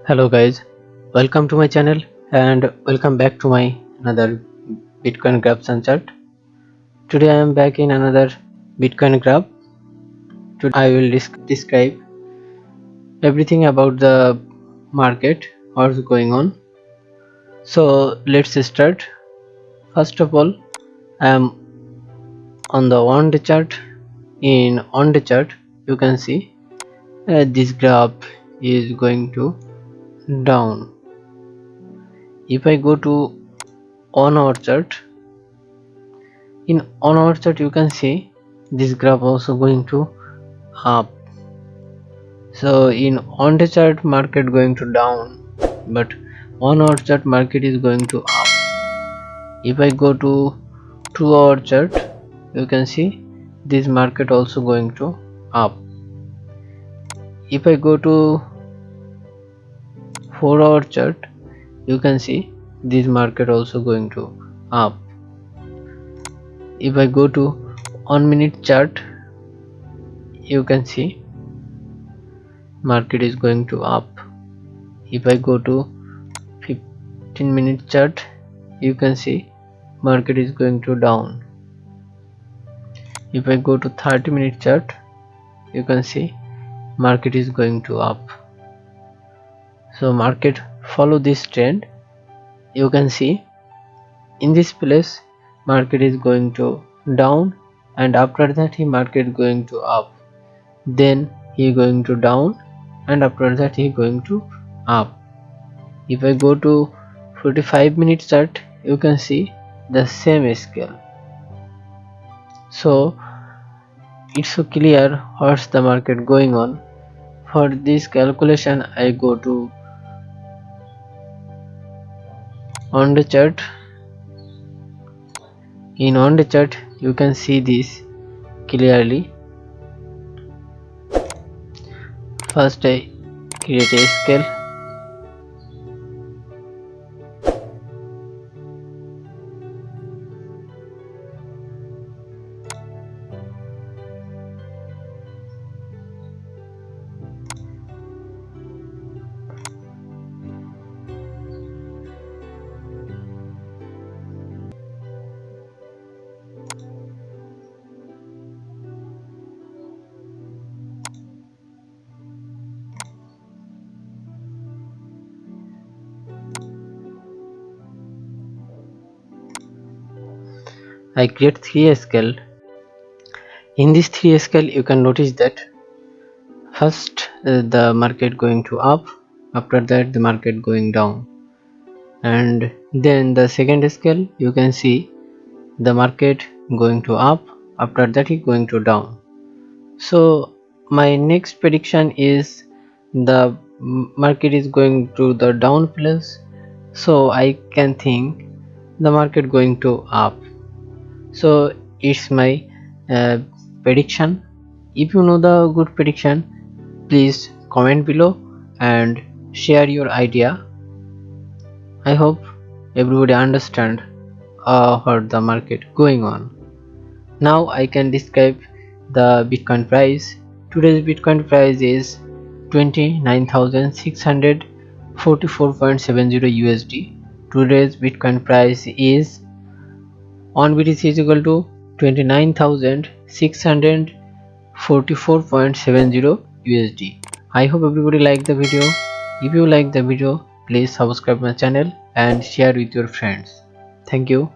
Hello guys, welcome to my channel and welcome back to my another Bitcoin graph and chart. Today I am back in another Bitcoin graph. Today I will describe everything about the market, what's going on. So let's start. First of all, I am on the one day chart. In on day chart, you can see this graph is going to down. If I go to 1 hour chart, in 1 hour chart you can see this graph also going to up. So in on the chart market going to down, but on hour chart market is going to up. If I go to 2 hour chart, you can see this market also going to up. If I go to 4 hour chart, you can see this market also going to up. If I go to 1 minute chart, you can see market is going to up. If I go to 15-minute chart, you can see market is going to down. If I go to 30-minute chart, you can see market is going to up. So market follow this trend. You can see in this place market is going to down, and after that market going to up, then he going to down, and after that he going to up. If I go to 45-minute chart, you can see the same scale. So it's so clear what's the market going on. For this calculation I go to on the chart. In on the chart you can see this clearly. First I create a scale. I create 3 scale. In this 3 scale you can notice that first the market going to up, after that the market going down, and then the second scale you can see the market going to up, after that it going to down. So my next prediction is the market is going to the down place, so I can think the market going to up. So it's my uh, prediction. If you know the good prediction, please comment below and share your idea. I hope everybody understand what the market going on. Now I can describe the Bitcoin price. Today's Bitcoin price is 29,644.70 USD. Today's Bitcoin price is on BTC is equal to 29,644.70 USD. I hope everybody liked the video. If you like the video, please subscribe my channel and share with your friends. Thank you.